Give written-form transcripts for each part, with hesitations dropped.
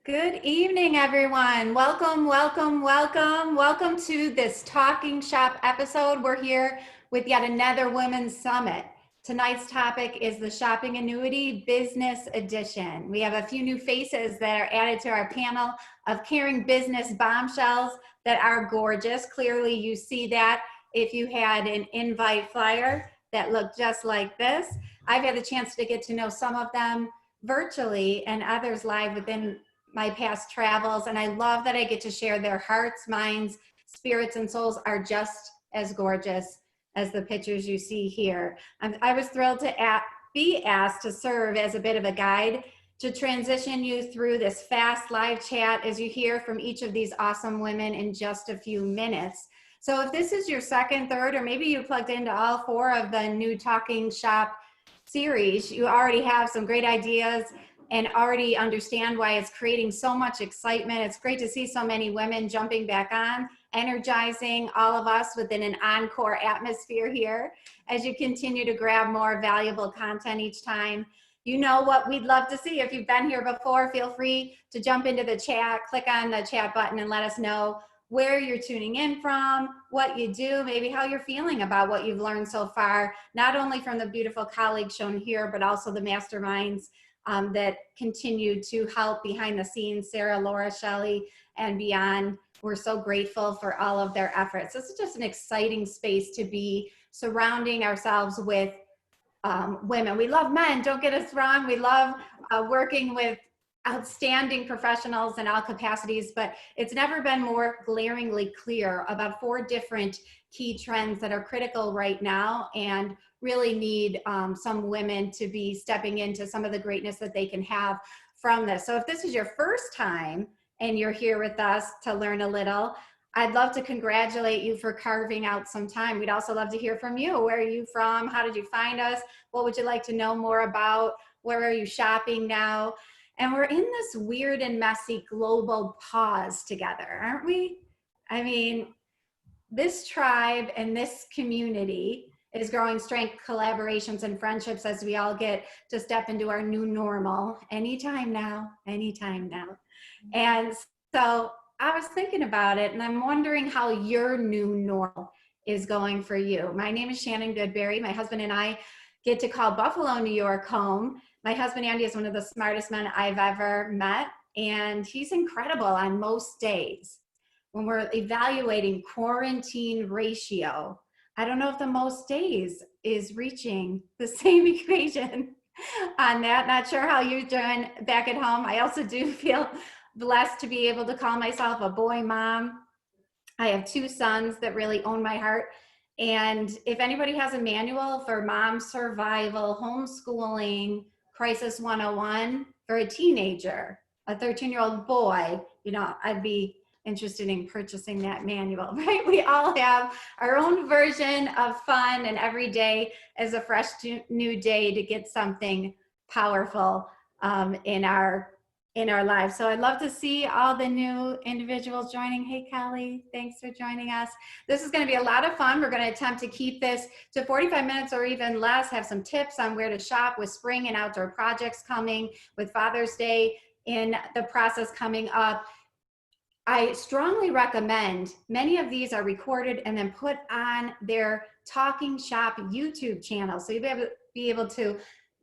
Good evening, everyone. Welcome, welcome, welcome. Welcome to this Talking Shop episode. We're here with yet another Women's Summit. Tonight's topic is the Shopping Annuity Business Edition. We have a few new faces that are added to our panel of caring business bombshells that are gorgeous. Clearly, you see that if you had an invite flyer that looked just like this. I've had the chance to get to know some of them virtually and others live within my past travels, and I love that I get to share their hearts, minds, spirits, and souls are just as gorgeous as the pictures you see here. I was thrilled to be asked to serve as a bit of a guide to transition you through this fast live chat as you hear from each of these awesome women in just a few minutes. So if this is your second, third, or maybe you plugged into all four of the new Talking Shop series, you already have some great ideas and already understand why it's creating so much excitement. It's great to see so many women jumping back on, energizing all of us within an encore atmosphere here as you continue to grab more valuable content each time. You know what we'd love to see. If you've been here before, feel free to jump into the chat, click on the chat button and let us know where you're tuning in from, what you do, maybe how you're feeling about what you've learned so far, not only from the beautiful colleagues shown here, but also the masterminds that continue to help behind the scenes, Sarah, Laura, Shelley, and beyond. We're so grateful for all of their efforts. This is just an exciting space to be surrounding ourselves with women. We love men, don't get us wrong. We love working with outstanding professionals in all capacities, but it's never been more glaringly clear about 4 different key trends that are critical right now and really need some women to be stepping into some of the greatness that they can have from this. So if this is your first time and you're here with us to learn a little, I'd love to congratulate you for carving out some time. We'd also love to hear from you. Where are you from? How did you find us? What would you like to know more about? Where are you shopping now? And we're in this weird and messy global pause together, aren't we? I mean, this tribe and this community is growing strength, collaborations, and friendships as we all get to step into our new normal anytime now, anytime now. And so I was thinking about it, and I'm wondering how your new normal is going for you. My name is Shannon Goodberry. My husband and I get to call Buffalo, New York home. My husband, Andy, is one of the smartest men I've ever met, and he's incredible on most days. When we're evaluating quarantine ratio, I don't know if the most days is reaching the same equation on that. Not sure how you're doing back at home. I also do feel blessed to be able to call myself a boy mom. I have 2 sons that really own my heart. And if anybody has a manual for mom survival, homeschooling, crisis 101 for a teenager, a 13-year-old boy, you know, I'd be interested in purchasing that manual, right? We all have our own version of fun, and every day is a fresh new day to get something powerful in our lives. So I'd love to see all the new individuals joining. Hey, Kelly, thanks for joining us. This is going to be a lot of fun. We're going to attempt to keep this to 45 minutes or even less, have some tips on where to shop with spring and outdoor projects coming, with Father's Day in the process coming up. I strongly recommend, many of these are recorded and then put on their Talking Shop YouTube channel. So you'll be able to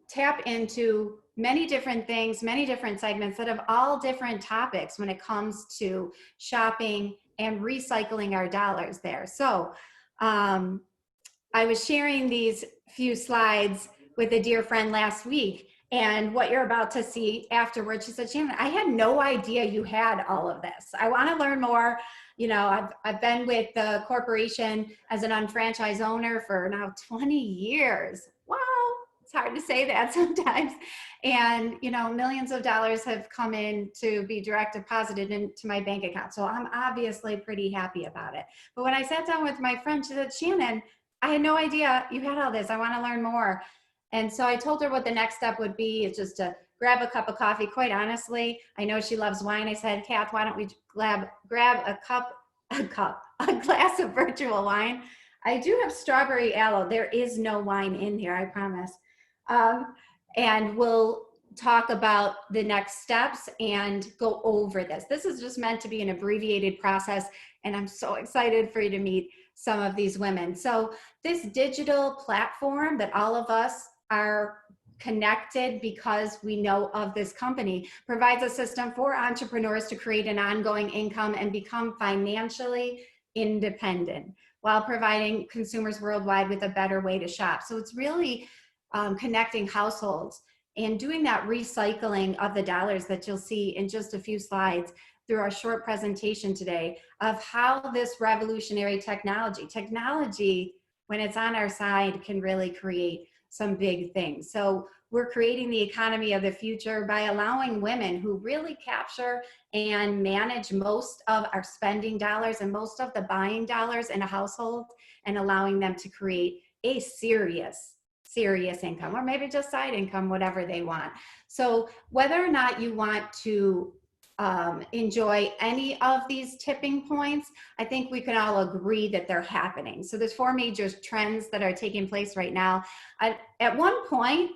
tap into many different things, many different segments that have all different topics when it comes to shopping and recycling our dollars there. So I was sharing these few slides with a dear friend last week, and what you're about to see afterwards, she said, Shannon, I had no idea you had all of this. I want to learn more. You know, I've been with the corporation as an unfranchised owner for now 20 years. Wow, it's hard to say that sometimes. And, you know, millions of dollars have come in to be direct deposited into my bank account. So I'm obviously pretty happy about it. But when I sat down with my friend, she said, Shannon, I had no idea you had all this. I want to learn more. And so I told her what the next step would be, is just to grab a cup of coffee. Quite honestly, I know she loves wine. I said, Kath, why don't we grab a glass of virtual wine? I do have strawberry aloe. There is no wine in here, I promise. And we'll talk about the next steps and go over this. This is just meant to be an abbreviated process, and I'm so excited for you to meet some of these women. So this digital platform that all of us are connected because we know of this company provides a system for entrepreneurs to create an ongoing income and become financially independent while providing consumers worldwide with a better way to shop. So it's really connecting households and doing that recycling of the dollars that you'll see in just a few slides through our short presentation today of how this revolutionary technology, when it's on our side, can really create some big things. So we're creating the economy of the future by allowing women who really capture and manage most of our spending dollars and most of the buying dollars in a household, and allowing them to create a serious income, or maybe just side income, whatever they want. So whether or not you want to enjoy any of these tipping points, I think we can all agree that they're happening. So there's 4 major trends that are taking place right now. At one point,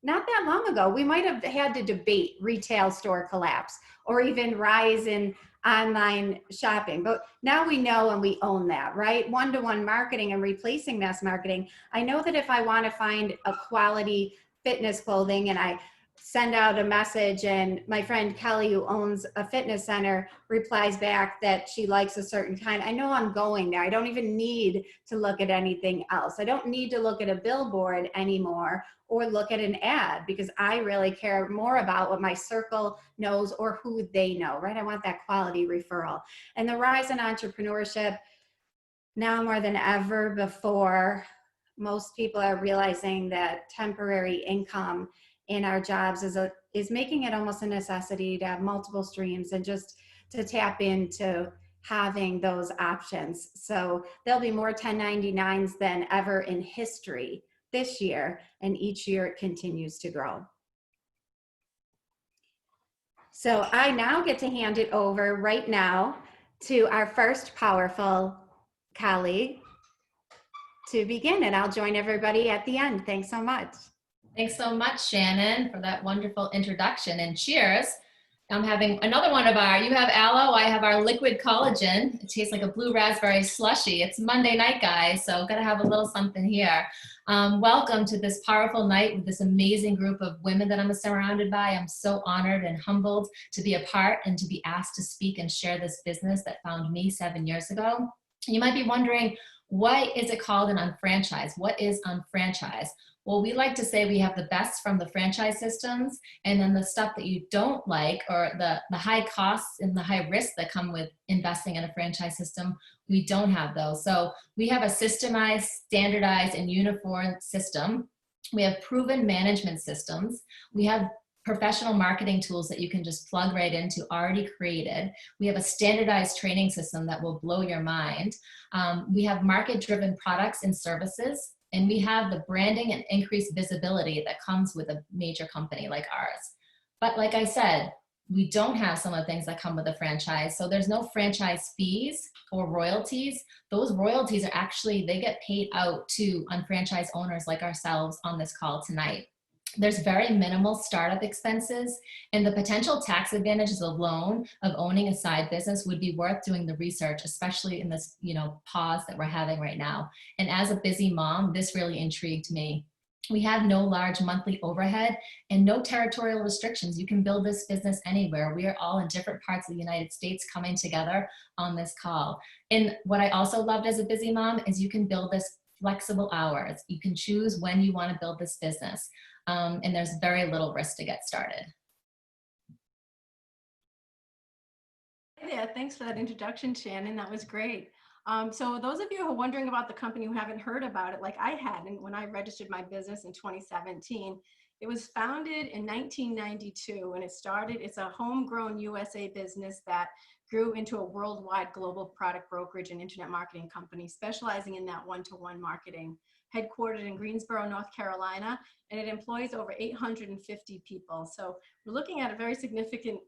not that long ago, we might have had to debate retail store collapse or even rise in online shopping. But now we know and we own that, right? One-to-one marketing and replacing mass marketing. I know that if I want to find a quality fitness clothing and I send out a message and my friend Kelly, who owns a fitness center, replies back that she likes a certain kind, I know I'm going there. I don't even need to look at anything else. I don't need to look at a billboard anymore or look at an ad, because I really care more about what my circle knows or who they know, right? I want that quality referral. And the rise in entrepreneurship, now more than ever before, most people are realizing that temporary income in our jobs is making it almost a necessity to have multiple streams and just to tap into having those options. So there'll be more 1099s than ever in history this year, and each year it continues to grow. So I now get to hand it over right now to our first powerful colleague to begin, and I'll join everybody at the end. Thanks so much. Thanks so much, Shannon, for that wonderful introduction, and cheers. I'm having another one of our, you have aloe, I have our liquid collagen. It tastes like a blue raspberry slushy. It's Monday night, guys, so gotta have a little something here. Welcome to this powerful night with this amazing group of women that I'm surrounded by. I'm so honored and humbled to be a part and to be asked to speak and share this business that found me 7 years ago. You might be wondering, what is it called an unfranchise? What is unfranchise? Well, we like to say we have the best from the franchise systems, and then the stuff that you don't like, or the high costs and the high risks that come with investing in a franchise system, we don't have those. So we have a systemized, standardized, and uniform system. We have proven management systems. We have professional marketing tools that you can just plug right into, already created. We have a standardized training system that will blow your mind. We have market-driven products and services. And we have the branding and increased visibility that comes with a major company like ours. But like I said, we don't have some of the things that come with a franchise. So there's no franchise fees or royalties. Those royalties are actually, they get paid out to unfranchised owners like ourselves on this call tonight. There's very minimal startup expenses, and the potential tax advantages alone of owning a side business would be worth doing the research, especially in this, pause that we're having right now. And as a busy mom, this really intrigued me. We have no large monthly overhead and no territorial restrictions. You can build this business anywhere. We are all in different parts of the United States coming together on this call. And what I also loved as a busy mom is you can build this flexible hours. You can choose when you want to build this business. And there's very little risk to get started. Yeah, thanks for that introduction, Shannon. That was great. So those of you who are wondering about the company who haven't heard about it, like I hadn't, when I registered my business in 2017, it was founded in 1992, and it's a homegrown USA business that grew into a worldwide global product brokerage and internet marketing company, specializing in that one-to-one marketing. Headquartered in Greensboro, North Carolina, and it employs over 850 people. So we're looking at a very significant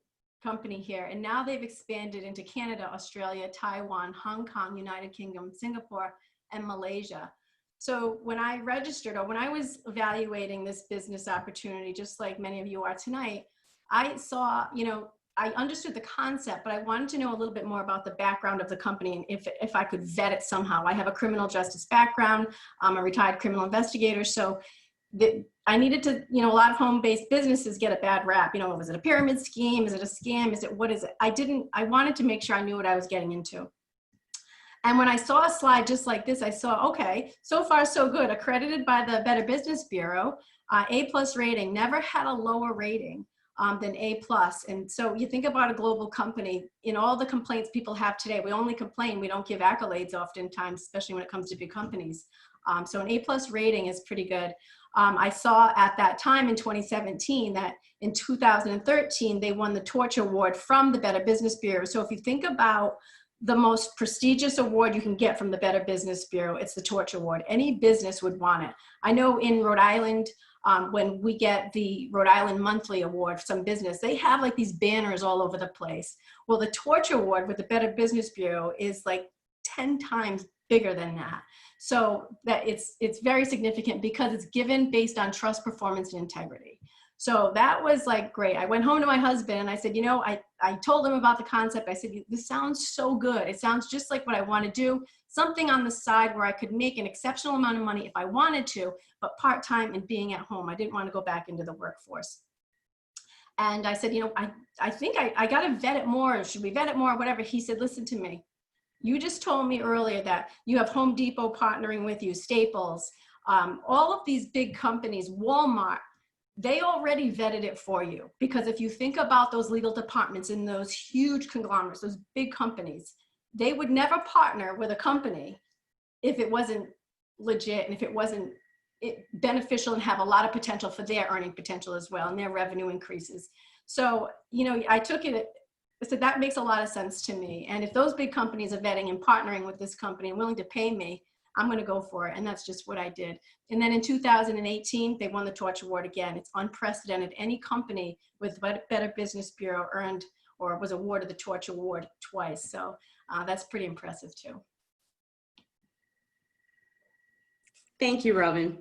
company here, and now they've expanded into Canada, Australia, Taiwan, Hong Kong, United Kingdom, Singapore, and Malaysia. So when I registered, or when I was evaluating this business opportunity, just like many of you are tonight, I saw, I understood the concept, but I wanted to know a little bit more about the background of the company and if I could vet it somehow. I have a criminal justice background. I'm a retired criminal investigator. So I needed to, a lot of home-based businesses get a bad rap. Was it a pyramid scheme? Is it a scam? What is it? I wanted to make sure I knew what I was getting into. And when I saw a slide just like this, I saw, okay, so far so good. Accredited by the Better Business Bureau, A+ rating, never had a lower rating than A+. And so you think about a global company, in all the complaints people have today, we only complain, we don't give accolades oftentimes, especially when it comes to big companies. So an A+ rating is pretty good. I saw at that time in 2017 that in 2013, they won the Torch Award from the Better Business Bureau. So if you think about the most prestigious award you can get from the Better Business Bureau, it's the Torch Award. Any business would want it. I know in Rhode Island, when we get the Rhode Island Monthly Award for some business, they have like these banners all over the place. Well, the Torch Award with the Better Business Bureau is like 10 times bigger than that. So that it's very significant because it's given based on trust, performance, and integrity. So that was like great. I went home to my husband and I said, I told him about the concept. I said, this sounds so good. It sounds just like what I want to do. Something on the side where I could make an exceptional amount of money if I wanted to, but part-time and being at home. I didn't want to go back into the workforce. And I said, I think I got to vet it more. Should we vet it more? Whatever. He said, listen to me. You just told me earlier that you have Home Depot partnering with you, Staples, all of these big companies, Walmart. They already vetted it for you, because if you think about those legal departments in those huge conglomerates, those big companies, they would never partner with a company if it wasn't legit and if it wasn't beneficial and have a lot of potential for their earning potential as well and their revenue increases. So, I took it, I said, that makes a lot of sense to me. And if those big companies are vetting and partnering with this company and willing to pay me, I'm going to go for it. And that's just what I did. And then in 2018, they won the Torch Award again. It's unprecedented. Any company with Better Business Bureau earned or was awarded the Torch Award twice. So that's pretty impressive too. Thank you, Robin.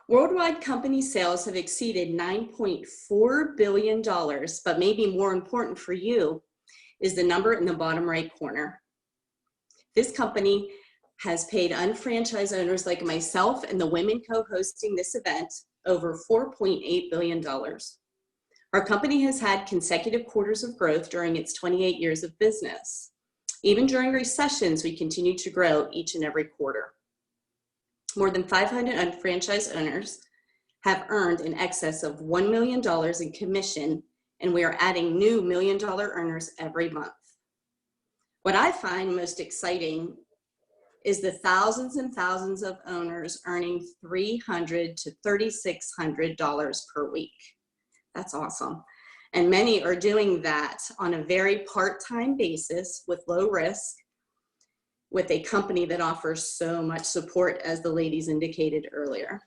Worldwide company sales have exceeded $9.4 billion, but maybe more important for you is the number in the bottom right corner. This company has paid unfranchised owners like myself and the women co-hosting this event over $4.8 billion. Our company has had consecutive quarters of growth during its 28 years of business. Even during recessions, we continue to grow each and every quarter. More than 500 unfranchised owners have earned in excess of $1 million in commission, and we are adding new million-dollar earners every month. What I find most exciting is the thousands and thousands of owners earning $300 to $3,600 per week. That's awesome. And many are doing that on a very part-time basis with low risk, with a company that offers so much support, as the ladies indicated earlier.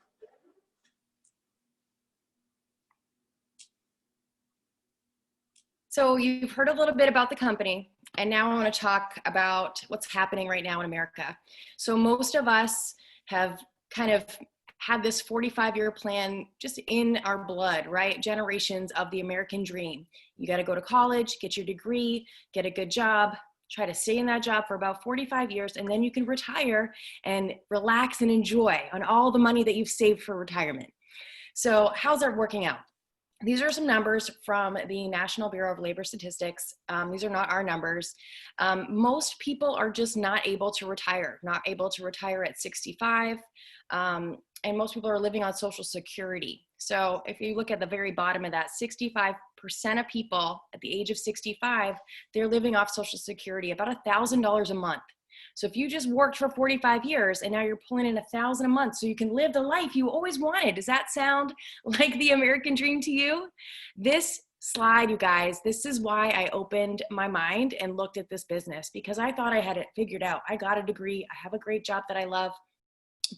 So you've heard a little bit about the company, and now I want to talk about what's happening right now in America. So most of us have kind of had this 45-year plan just in our blood, right? Generations of the American dream. You got to go to college, get your degree, get a good job, try to stay in that job for about 45 years, and then you can retire and relax and enjoy on all the money that you've saved for retirement. So how's that working out? These are some numbers from the National Bureau of Labor Statistics. These are not our numbers. Most people are just not able to retire at 65. And most people are living on Social Security. So if you look at the very bottom of that, 65% of people at the age of 65, they're living off Social Security, about $1,000 a month. So if you just worked for 45 years and now you're pulling in $1,000 a month so you can live the life you always wanted, does that sound like the American dream to you? This slide, you guys, this is why I opened my mind and looked at this business, because I thought I had it figured out. I got a degree, I have a great job that I love,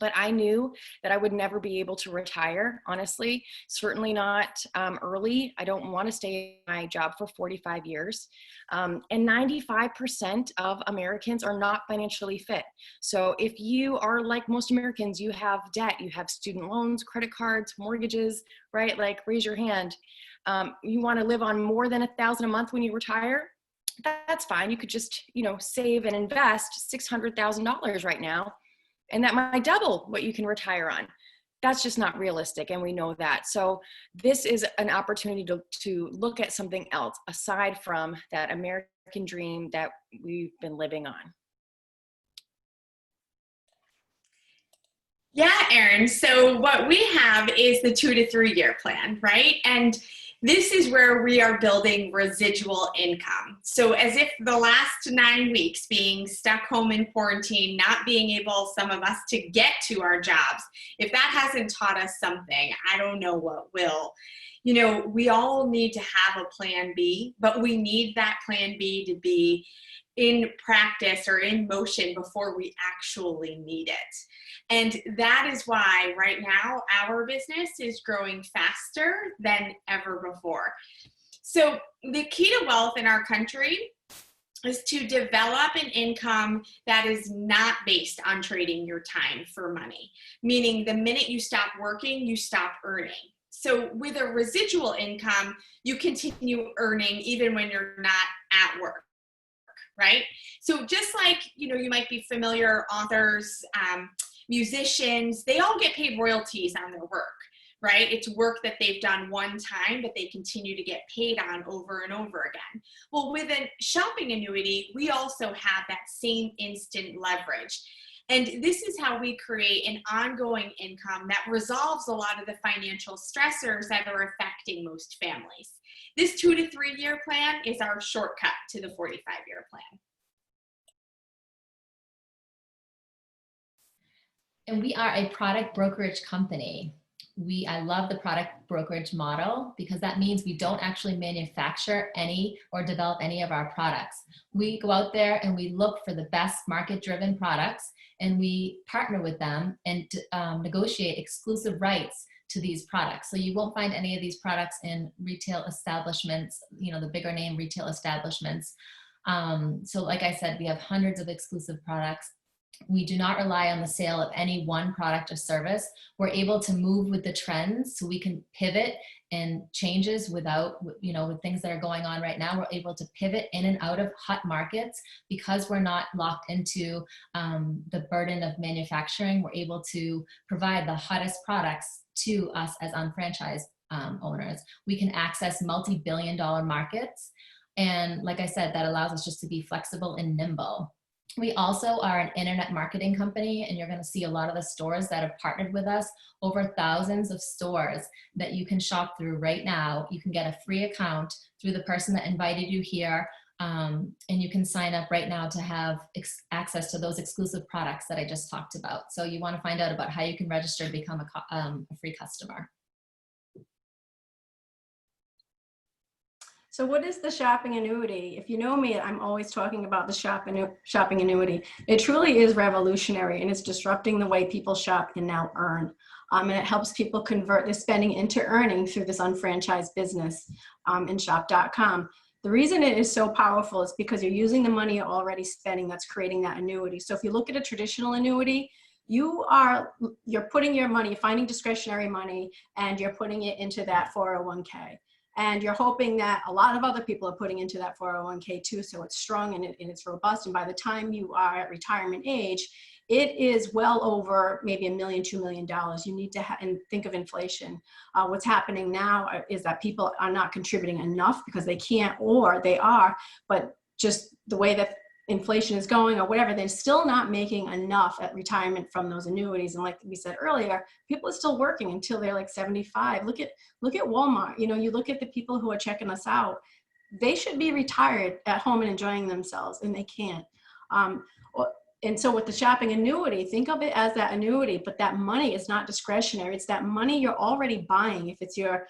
But I knew that I would never be able to retire, honestly, certainly not early. I don't want to stay in my job for 45 years. And 95% of Americans are not financially fit. So if you are like most Americans, you have debt, you have student loans, credit cards, mortgages, right? Like raise your hand. You want to live on more than $1,000 a month when you retire? That's fine. You could just, save and invest $600,000 right now, and that might double what you can retire on. That's just not realistic, and we know that. So this is an opportunity to look at something else aside from that American dream that we've been living on. Yeah, Erin. So what we have is the 2 to 3 year plan, right? And this is where we are building residual income. So as if the last 9 weeks being stuck home in quarantine, not being able, some of us, to get to our jobs, if that hasn't taught us something, I don't know what will. We all need to have a plan B, but we need that plan B to be in practice or in motion before we actually need it. And that is why right now our business is growing faster than ever before. So the key to wealth in our country is to develop an income that is not based on trading your time for money, meaning the minute you stop working, you stop earning. So with a residual income, you continue earning even when you're not at work, right? So just like, you might be familiar, authors, musicians, they all get paid royalties on their work, right? It's work that they've done one time, but they continue to get paid on over and over again. Well, with a shopping annuity, we also have that same instant leverage. And this is how we create an ongoing income that resolves a lot of the financial stressors that are affecting most families. This 2 to 3 year plan is our shortcut to the 45-year plan. And we are a product brokerage company. I love the product brokerage model because that means we don't actually manufacture any or develop any of our products. We go out there and we look for the best market-driven products, and we partner with them and negotiate exclusive rights to these products. So you won't find any of these products in retail establishments, the bigger name retail establishments. So like I said, we have hundreds of exclusive products. We do not rely on the sale of any one product or service. We're able to move with the trends, so we can pivot and changes with things that are going on right now. We're able to pivot in and out of hot markets because we're not locked into the burden of manufacturing. We're able to provide the hottest products to us as unfranchised owners. We can access multi-billion-dollar markets. And like I said, that allows us just to be flexible and nimble. We also are an internet marketing company, and you're going to see a lot of the stores that have partnered with us, over thousands of stores that you can shop through right now. You can get a free account through the person that invited you here, and you can sign up right now to have access to those exclusive products that I just talked about. So you want to find out about how you can register and become a free customer. So what is the shopping annuity? If you know me, I'm always talking about the shopping annuity. It truly is revolutionary, and it's disrupting the way people shop and now earn. And it helps people convert their spending into earning through this unfranchised business in shop.com. The reason it is so powerful is because you're using the money you're already spending that's creating that annuity. So if you look at a traditional annuity, you're putting your money, you're finding discretionary money, and you're putting it into that 401k. And you're hoping that a lot of other people are putting into that 401k too, so it's strong and it's robust. And by the time you are at retirement age, it is well over maybe $1 million, $2 million. You need to and think of inflation. What's happening now is that people are not contributing enough because they can't, or they are, but just the way that inflation is going or whatever, they're still not making enough at retirement from those annuities. And like we said earlier, people are still working until they're like 75. Look at Walmart. You look at the people who are checking us out. They should be retired at home and enjoying themselves, and they can't. And so with the shopping annuity, think of it as that annuity, but that money is not discretionary. It's that money you're already buying. If it's your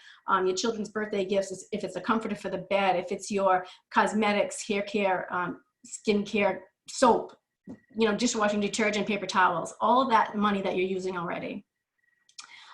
children's birthday gifts, if it's a comforter for the bed, if it's your cosmetics, hair care, skincare, soap, dishwashing detergent, paper towels, all of that money that you're using already.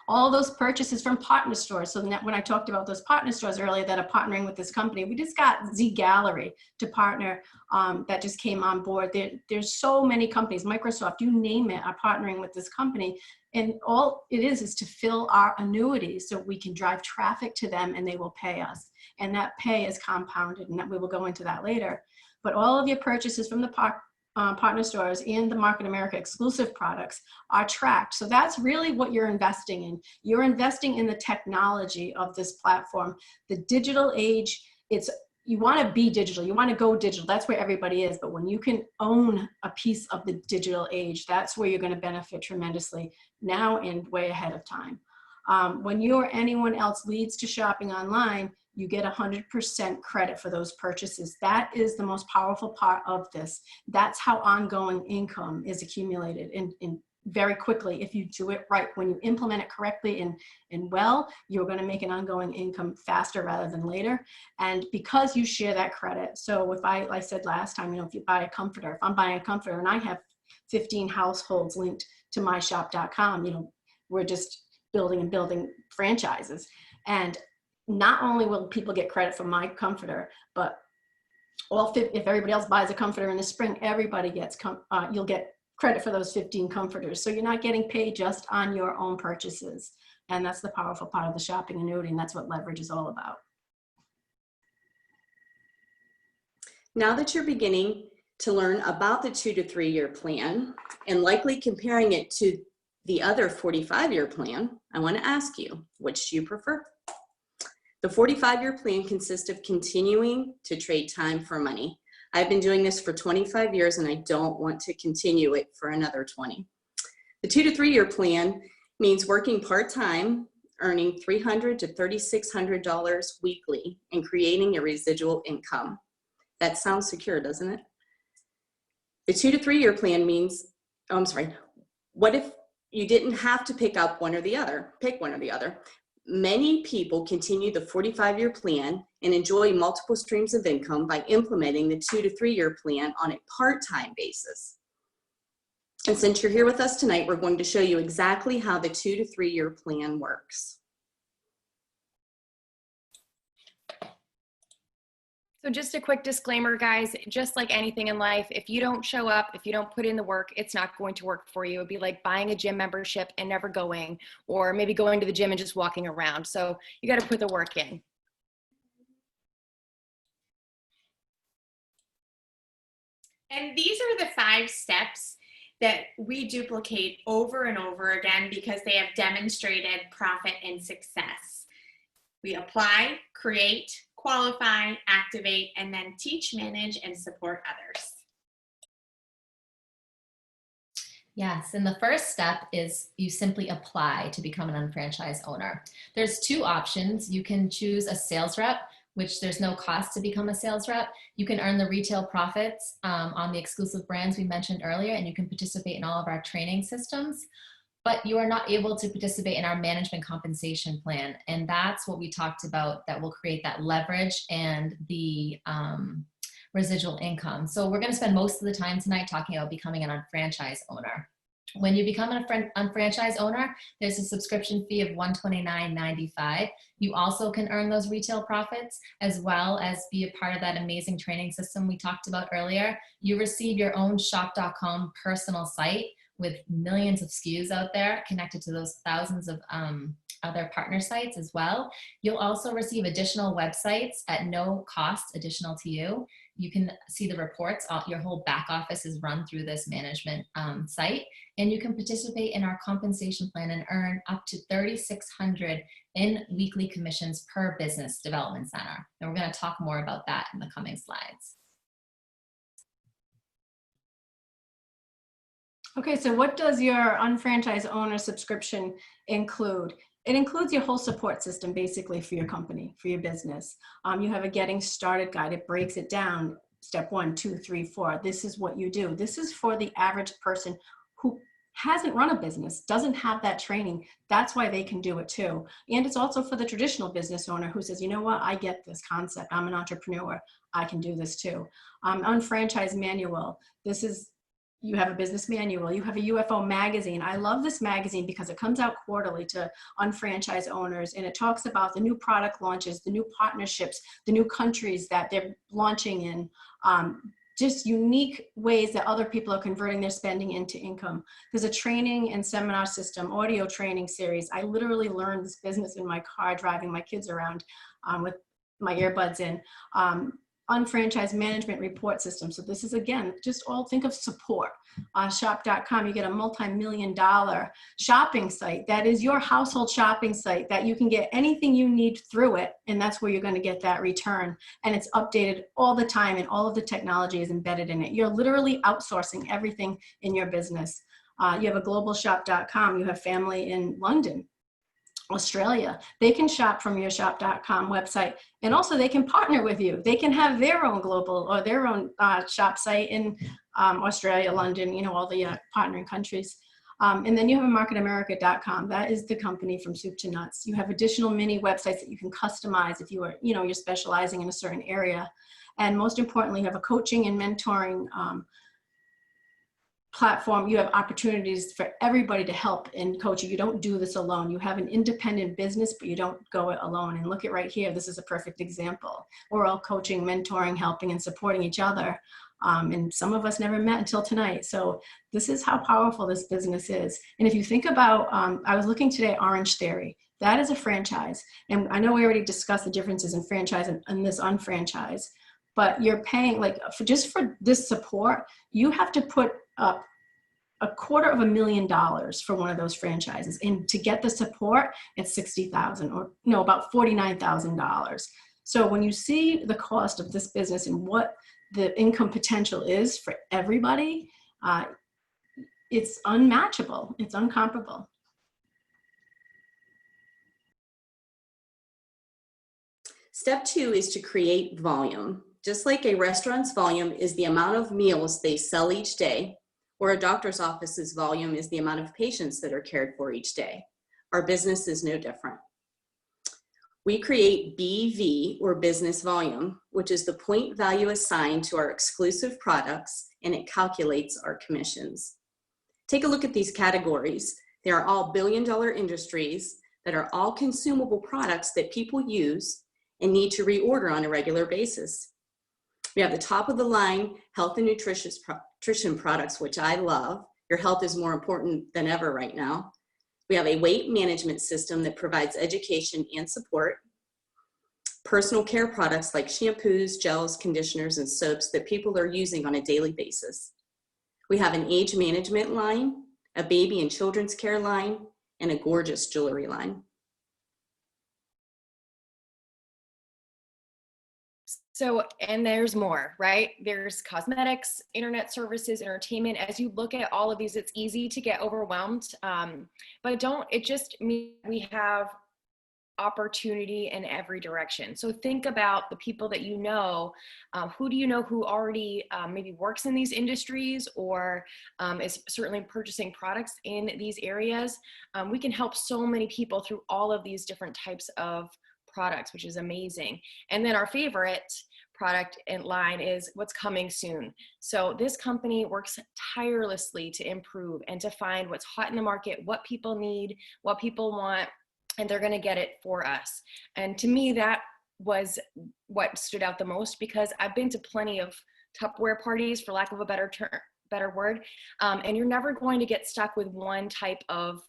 All those purchases from partner stores. So when I talked about those partner stores earlier that are partnering with this company, we just got Z Gallery to partner that just came on board. There's so many companies, Microsoft, you name it, are partnering with this company. And all it is to fill our annuities so we can drive traffic to them and they will pay us. And that pay is compounded, and that we will go into that later. But all of your purchases from the partner stores and the Market America exclusive products are tracked. So that's really what you're investing in. You're investing in the technology of this platform. The digital age, you want to be digital. You want to go digital. That's where everybody is. But when you can own a piece of the digital age, that's where you're going to benefit tremendously now and way ahead of time. When you or anyone else leads to shopping online, you get 100% credit for those purchases. That is the most powerful part of this. That's how ongoing income is accumulated in very quickly. If you do it right, when you implement it correctly and well, you're going to make an ongoing income faster rather than later. And because you share that credit. So if like I said last time, if you buy a comforter, if I'm buying a comforter and I have 15 households linked to myshop.com, we're just building and building franchises. And not only will people get credit for my comforter, but if everybody else buys a comforter in the spring, everybody gets, you'll get credit for those 15 comforters. So you're not getting paid just on your own purchases. And that's the powerful part of the shopping annuity. And that's what leverage is all about. Now that you're beginning to learn about the 2 to 3 year plan and likely comparing it to the other 45-year plan, I want to ask you, which do you prefer? The 45-year plan consists of continuing to trade time for money. I've been doing this for 25 years and I don't want to continue it for another 20. The 2 to 3 year plan means working part-time, earning $300 to $3,600 weekly and creating a residual income. That sounds secure, doesn't it? The 2 to 3 year plan means, what if you didn't have to pick one or the other? Many people continue the 45-year plan and enjoy multiple streams of income by implementing the 2 to 3 year plan on a part-time basis. And since you're here with us tonight, we're going to show you exactly how the 2 to 3 year plan works. So just a quick disclaimer, guys, just like anything in life, if you don't show up, if you don't put in the work, it's not going to work for you. It'd be like buying a gym membership and never going, or maybe going to the gym and just walking around. So you got to put the work in. And these are the 5 steps that we duplicate over and over again because they have demonstrated profit and success. We apply, create, qualify, activate, and then teach, manage, and support others. Yes, and the first step is you simply apply to become an unfranchised owner. There's 2 options. You can choose a sales rep, which there's no cost to become a sales rep. You can earn the retail profits on the exclusive brands we mentioned earlier, and you can participate in all of our training systems. But you are not able to participate in our management compensation plan. And that's what we talked about that will create that leverage and the residual income. So we're gonna spend most of the time tonight talking about becoming an unfranchised owner. When you become an unfranchised owner, there's a subscription fee of $129.95. You also can earn those retail profits as well as be a part of that amazing training system we talked about earlier. You receive your own shop.com personal site with millions of SKUs out there connected to those thousands of other partner sites as well. You'll also receive additional websites at no cost additional to you. You can see the reports. Your whole back office is run through this management site, and you can participate in our compensation plan and earn up to $3,600 in weekly commissions per business development center. And we're going to talk more about that in the coming slides. Okay, so what does your unfranchised owner subscription include? It includes your whole support system basically for your company, for your business. You have a getting started guide. It breaks it down. Step 1, 2, 3, 4. This is what you do. This is for the average person who hasn't run a business, doesn't have that training. That's why they can do it too. And it's also for the traditional business owner who says, you know what, I get this concept. I'm an entrepreneur. I can do this too. Unfranchised manual. This is you have a business manual, you have a UFO magazine. I love this magazine because it comes out quarterly to unfranchised owners, and it talks about the new product launches, the new partnerships, the new countries that they're launching in, just unique ways that other people are converting their spending into income. There's a training and seminar system, audio training series. I literally learned this business in my car driving my kids around with my earbuds in. Unfranchised management report system. So this is, again, just all think of support. Shop.com, you get a multi-million-dollar shopping site that is your household shopping site that you can get anything you need through it, and that's where you're going to get that return. And it's updated all the time, and all of the technology is embedded in it. You're literally outsourcing everything in your business. You have a global shop.com. You have family in London, Australia. They can shop from your shop.com website, and also they can partner with you. They can have their own global or their own shop site in Australia, London, you know, all the partnering countries. And then you have a marketamerica.com. That is the company from soup to nuts. You have additional mini websites that you can customize if you are, you know, you're specializing in a certain area. And most importantly, you have a coaching and mentoring platform. You have opportunities for everybody to help and coach you. You don't do this alone. You have an independent business, but you don't go it alone. And look at right here. This is a perfect example. We're all coaching, mentoring, helping, and supporting each other. And some of us never met until tonight. So this is how powerful this business is. And if you think about, I was looking today, Orange Theory. That is a franchise. And I know we already discussed the differences in franchise and this unfranchise, but you're paying, like, just for this support, you have to put up $250,000 for one of those franchises. And to get the support, it's $60,000, or no, about $49,000. So when you see the cost of this business and what the income potential is for everybody, it's unmatchable. It's uncomparable. Step 2 is to create volume. Just like a restaurant's volume is the amount of meals they sell each day, or a doctor's office's volume is the amount of patients that are cared for each day. Our business is no different. We create BV, or business volume, which is the point value assigned to our exclusive products, and it calculates our commissions. Take a look at these categories. They are all billion-dollar industries that are all consumable products that people use and need to reorder on a regular basis. We have the top of the line health and nutrition products, which I love. Your health is more important than ever right now. We have a weight management system that provides education and support. Personal care products like shampoos, gels, conditioners, and soaps that people are using on a daily basis. We have an age management line, a baby and children's care line, and a gorgeous jewelry line. So, and there's more, right? There's cosmetics, internet services, entertainment. As you look at all of these, it's easy to get overwhelmed, but don't, it just means we have opportunity in every direction. So think about the people that you know. Who do you know who already maybe works in these industries, or is certainly purchasing products in these areas? We can help so many people through all of these different types of products, which is amazing. And then our favorite product and line is what's coming soon. So this company works tirelessly to improve and to find what's hot in the market, what people need, what people want, and they're going to get it for us. And to me, that was what stood out the most, because I've been to plenty of Tupperware parties, for lack of a better word, and you're never going to get stuck with one type of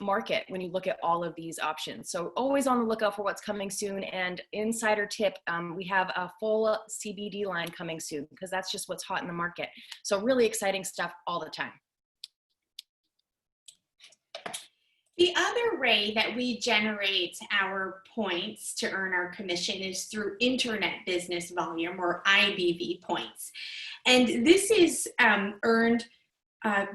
market when you look at all of these options. So always on the lookout for what's coming soon. And insider tip, we have a full CBD line coming soon, because that's just what's hot in the market. So really exciting stuff all the time. The other way that we generate our points to earn our commission is through internet business volume, or IBV points. And this is earned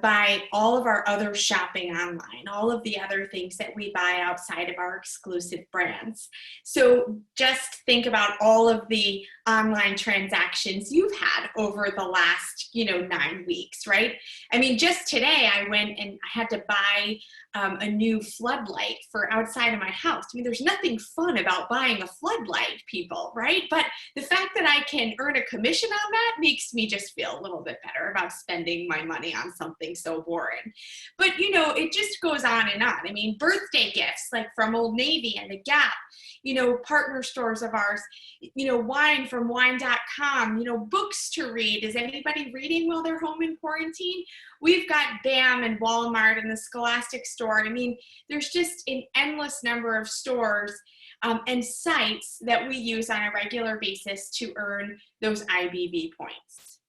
by all of our other shopping online, all of the other things that we buy outside of our exclusive brands. So just think about all of the online transactions you've had over the last, 9 weeks, right? I mean, just today I went and I had to buy a new floodlight for outside of my house. I mean, there's nothing fun about buying a floodlight, people, right? But the fact that I can earn a commission on that makes me just feel a little bit better about spending my money on something so boring. But, you know, it just goes on and on. I mean, birthday gifts like from Old Navy and the Gap, you know, partner stores of ours, you know, wine from wine.com, you know, books to read. Is anybody reading while they're home in quarantine? We've got BAM and Walmart and the Scholastic store. I mean, there's just an endless number of stores and sites that we use on a regular basis to earn those IBV points.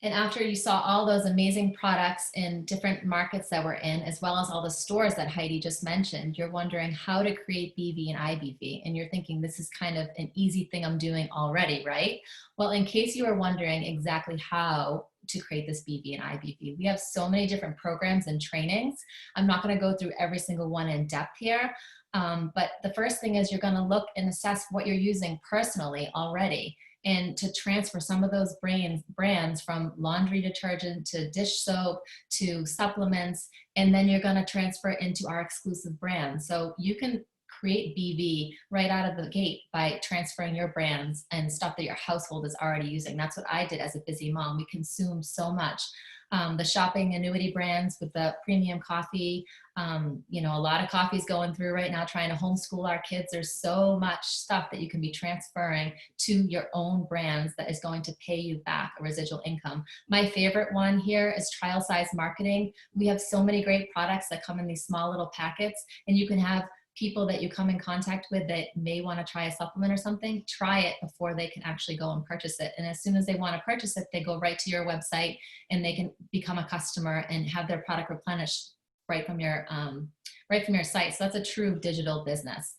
And after you saw all those amazing products in different markets that we're in, as well as all the stores that Heidi just mentioned, you're wondering how to create BV and IBV. And you're thinking this is kind of an easy thing I'm doing already, right? Well, in case you are wondering exactly how to create this BV and IBV, we have so many different programs and trainings. I'm not going to go through every single one in depth here. But the first thing is you're going to look and assess what you're using personally already, and to transfer some of those brands from laundry detergent to dish soap to supplements, and then you're going to transfer it into our exclusive brands. So you can create BV right out of the gate by transferring your brands and stuff that your household is already using. That's what I did as a busy mom. We consumed so much. The Shopping Annuity brands with the premium coffee, you know, a lot of coffee's going through right now trying to homeschool our kids. There's so much stuff that you can be transferring to your own brands that is going to pay you back a residual income. My favorite one here is Trial Size Marketing. We have so many great products that come in these small little packets, and you can have people that you come in contact with that may want to try a supplement or something, try it before they can actually go and purchase it. And as soon as they want to purchase it, they go right to your website and they can become a customer and have their product replenished right from your site. So that's a true digital business.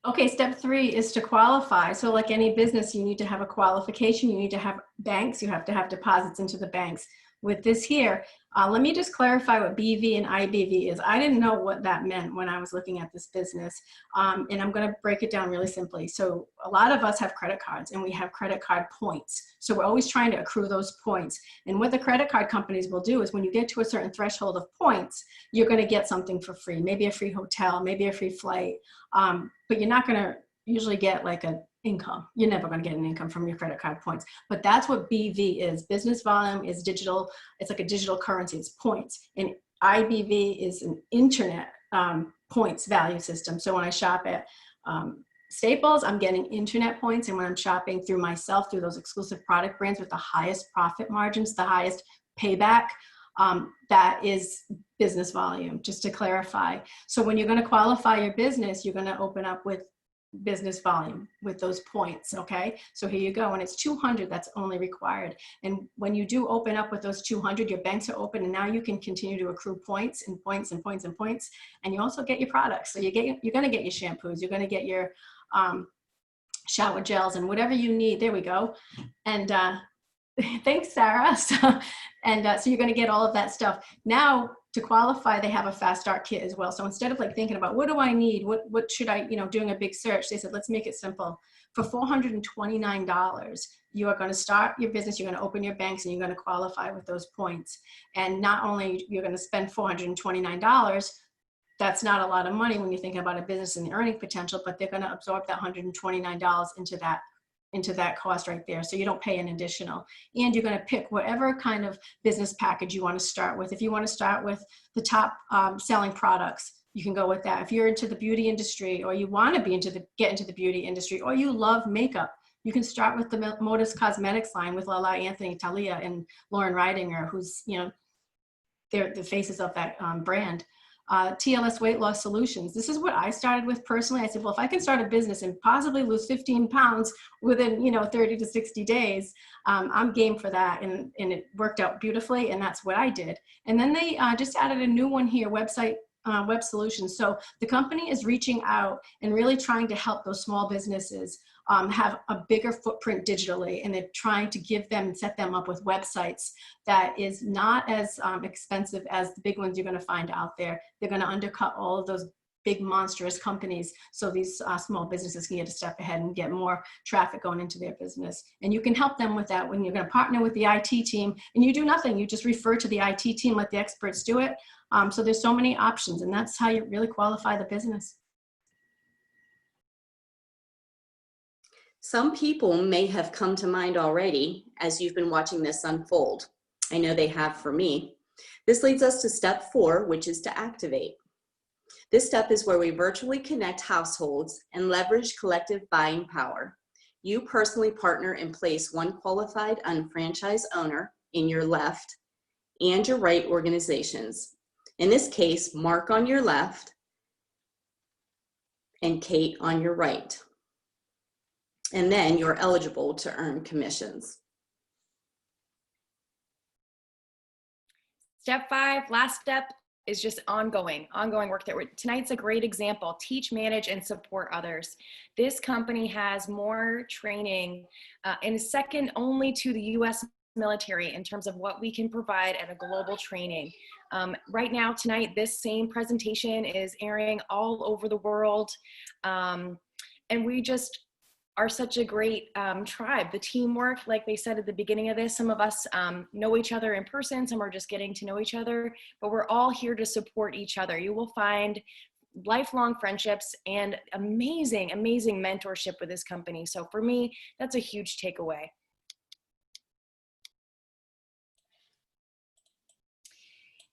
Okay, step 3 is to qualify. So like any business, you need to have a qualification. You need to have banks. You have to have deposits into the banks. With this here, let me just clarify what BV and IBV is. I didn't know what that meant when I was looking at this business. And I'm going to break it down really simply. So a lot of us have credit cards and we have credit card points. So we're always trying to accrue those points. And what the credit card companies will do is when you get to a certain threshold of points, you're going to get something for free, maybe a free hotel, maybe a free flight. But you're not going to usually get like an income. You're never going to get an income from your credit card points. But that's what BV is. Business volume is digital. It's like a digital currency. It's points. And IBV is an internet points value system. So when I shop at Staples, I'm getting internet points. And when I'm shopping through myself, through those exclusive product brands with the highest profit margins, the highest payback, that is business volume, just to clarify. So when you're going to qualify your business, you're going to open up with business volume with those points. Okay, so here you go, and it's 200 that's only required. And when you do open up with those 200, your banks are open, and now you can continue to accrue points and points and points and points. And you also get your products. So you're going to get your shampoos, you're going to get your shower gels and whatever you need. There we go. And thanks, Sarah. So you're going to get all of that stuff. Now, to qualify, they have a fast start kit as well. So instead of like thinking about what do I need, what should I, doing a big search, they said, let's make it simple. For $429, you are going to start your business, you're going to open your banks, and you're going to qualify with those points. And not only you're going to spend $429, that's not a lot of money when you're thinking about a business and the earning potential, but they're going to absorb that $129 into that cost right there. So you don't pay an additional. And you're going to pick whatever kind of business package you want to start with. If you want to start with the top selling products, you can go with that. If you're into the beauty industry, or you want to get into the beauty industry, or you love makeup, you can start with the Modus Cosmetics line with Lala Anthony, Talia, and Lauren Ridinger, who's, they're the faces of that brand. TLS Weight Loss Solutions. This is what I started with personally. I said, well, if I can start a business and possibly lose 15 pounds within, 30 to 60 days, I'm game for that. And it worked out beautifully. And that's what I did. And then they just added a new one here, Web Solutions. So the company is reaching out and really trying to help those small businesses have a bigger footprint digitally, and they're trying to set them up with websites that is not as expensive as the big ones you're going to find out there. They're going to undercut all of those big monstrous companies, so these small businesses can get a step ahead and get more traffic going into their business. And you can help them with that when you're going to partner with the IT team, and you do nothing, you just refer to the IT team, let the experts do it. So there's so many options, and that's how you really qualify the business. Some people may have come to mind already as you've been watching this unfold. I know they have for me. This leads us to step 4, which is to activate. This step is where we virtually connect households and leverage collective buying power. You personally partner and place one qualified unfranchised owner in your left and your right organizations. In this case, Mark on your left and Kate on your right. And then you're eligible to earn commissions. Step 5, last step, is just ongoing work tonight's a great example. Teach, manage, and support others. This company has more training and is second only to the US military in terms of what we can provide at a global training. Right now, tonight, this same presentation is airing all over the world. And we just are such a great tribe. The teamwork, like they said at the beginning of this, some of us know each other in person, some are just getting to know each other, but we're all here to support each other. You will find lifelong friendships and amazing, amazing mentorship with this company. So for me, that's a huge takeaway.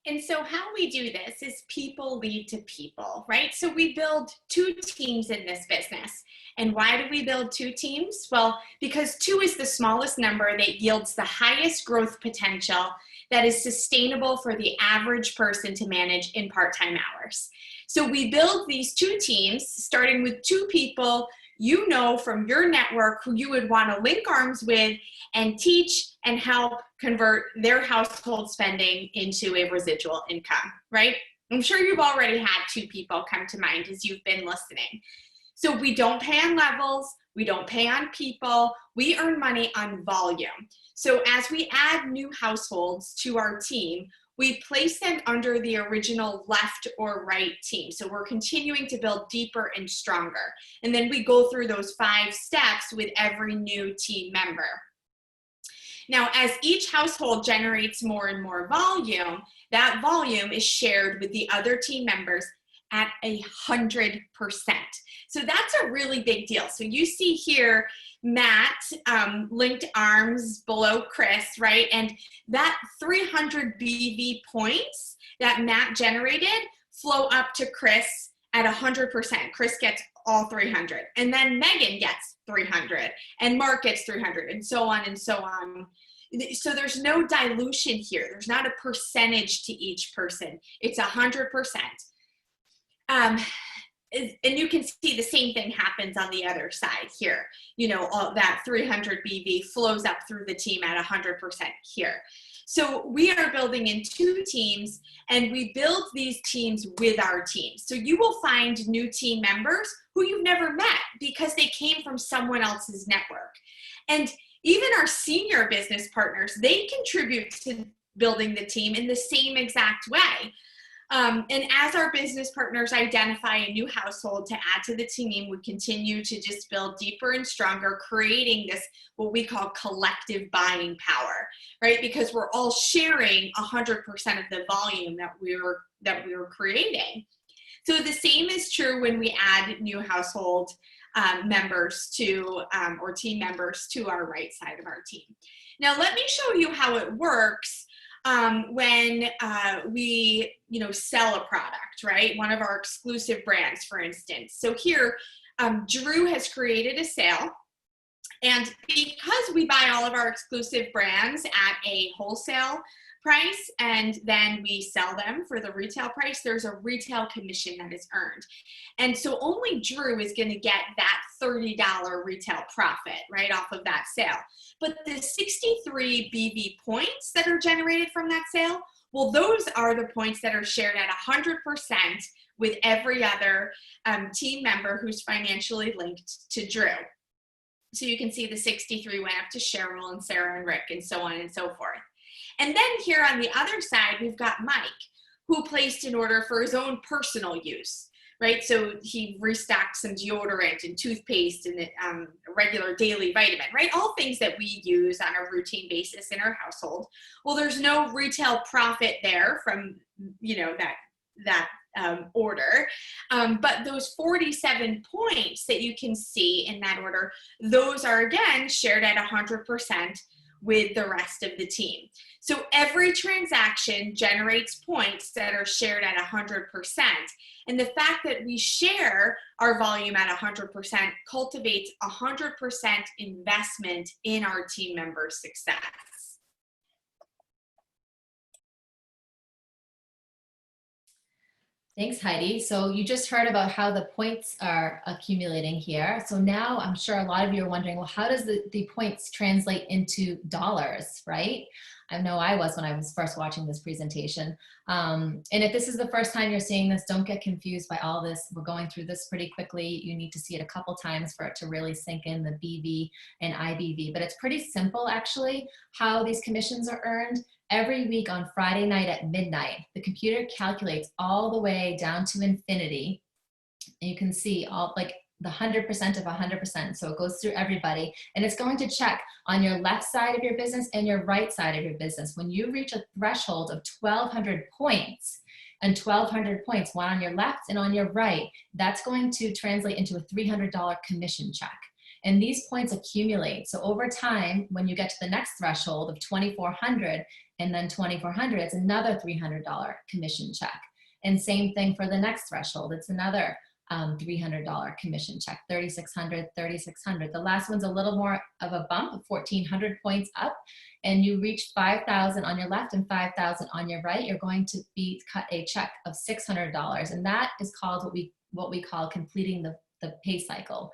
And so how we do this is people lead to people, right? So we build 2 teams in this business. And why do we build 2 teams? Well, because 2 is the smallest number that yields the highest growth potential that is sustainable for the average person to manage in part-time hours. So we build these 2 teams, starting with 2 people you know from your network who you would want to link arms with and teach and help convert their household spending into a residual income, right? I'm sure you've already had 2 people come to mind as you've been listening. So we don't pay on levels, we don't pay on people, we earn money on volume. So as we add new households to our team, we place them under the original left or right team. So we're continuing to build deeper and stronger. And then we go through those 5 steps with every new team member. Now, as each household generates more and more volume, that volume is shared with the other team members at 100%. So that's a really big deal. So you see here, Matt linked arms below Chris, right? And that 300 BV points that Matt generated flow up to Chris at 100%. Chris gets all 300. And then Megan gets 300. And Mark gets 300, and so on and so on. So there's no dilution here. There's not a percentage to each person. It's 100%. And you can see the same thing happens on the other side here. You know, all that 300 BV flows up through the team at 100% here. So we are building in 2 teams, and we build these teams with our teams. So you will find new team members who you've never met because they came from someone else's network. And even our senior business partners, they contribute to building the team in the same exact way. And as our business partners identify a new household to add to the team, we continue to just build deeper and stronger, creating this, what we call collective buying power, right? Because we're all sharing 100% of the volume that we were creating. So the same is true when we add new household members to, or team members to our right side of our team. Now, let me show you how it works when we, sell a product, right? One of our exclusive brands, for instance. So here, Drew has created a sale. And because we buy all of our exclusive brands at a wholesale price and then we sell them for the retail price, there's a retail commission that is earned. And so only Drew is going to get that $30 retail profit right off of that sale. But the 63 BV points that are generated from that sale, well, those are the points that are shared at 100% with every other team member who's financially linked to Drew. So you can see the 63 went up to Cheryl and Sarah and Rick and so on and so forth. And then here on the other side, we've got Mike, who placed an order for his own personal use right? So he restocked some deodorant and toothpaste and a regular daily vitamin, right? All things that we use on a routine basis in our household. Well, there's no retail profit there from, that order. But those 47 points that you can see in that order, those are again shared at 100% with the rest of the team. So every transaction generates points that are shared at 100%. And the fact that we share our volume at 100% cultivates 100% investment in our team members' success. Thanks, Heidi. So you just heard about how the points are accumulating here. So now I'm sure a lot of you are wondering, well, how does the points translate into dollars, right? I know I was when I was first watching this presentation. And if this is the first time you're seeing this, don't get confused by all this. We're going through this pretty quickly. You need to see it a couple times for it to really sink in, the BV and IBV. But it's pretty simple, actually, how these commissions are earned. Every week on Friday night at midnight, the computer calculates all the way down to infinity. And you can see all like the 100% of 100%. So it goes through everybody, and it's going to check on your left side of your business and your right side of your business. When you reach a threshold of 1,200 points, and 1,200 points, one on your left and on your right, that's going to translate into a $300 commission check. And these points accumulate. So over time, when you get to the next threshold of 2,400 and then 2,400, it's another $300 commission check. And same thing for the next threshold. It's another $300 commission check, 3,600, 3,600. The last one's a little more of a bump of 1,400 points up, and you reach 5,000 on your left and 5,000 on your right. You're going to be cut a check of $600, and that is called what we call completing the pay cycle.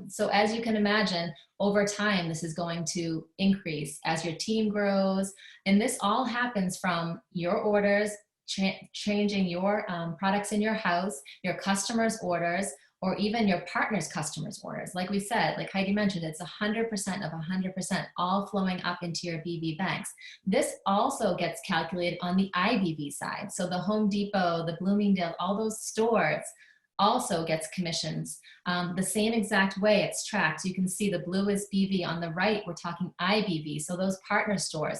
So as you can imagine, over time, this is going to increase as your team grows. And this all happens from your orders, changing your products in your house, your customers' orders, or even your partner's customers' orders. Like we said, like Heidi mentioned, it's 100% of 100% all flowing up into your BV banks. This also gets calculated on the IBV side. So the Home Depot, the Bloomingdale, all those stores also gets commissions. The same exact way it's tracked. You can see the blue is BV. On the right, we're talking IBV. So those partner stores.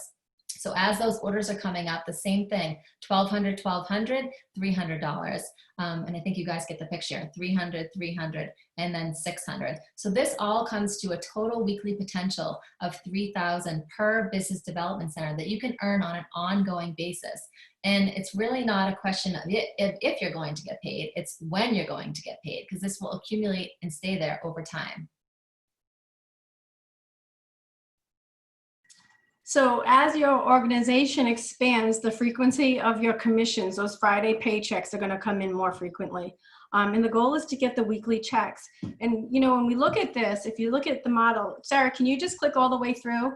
So as those orders are coming up, the same thing, 1,200, 1,200, $300. And I think you guys get the picture, 300, 300, and then 600. So this all comes to a total weekly potential of 3,000 per business development center that you can earn on an ongoing basis. And it's really not a question of if you're going to get paid, it's when you're going to get paid, because this will accumulate and stay there over time. So as your organization expands, the frequency of your commissions, those Friday paychecks, are going to come in more frequently. And the goal is to get the weekly checks. And, you know, when we look at this, if you look at the model, Sarah, can you just click all the way through?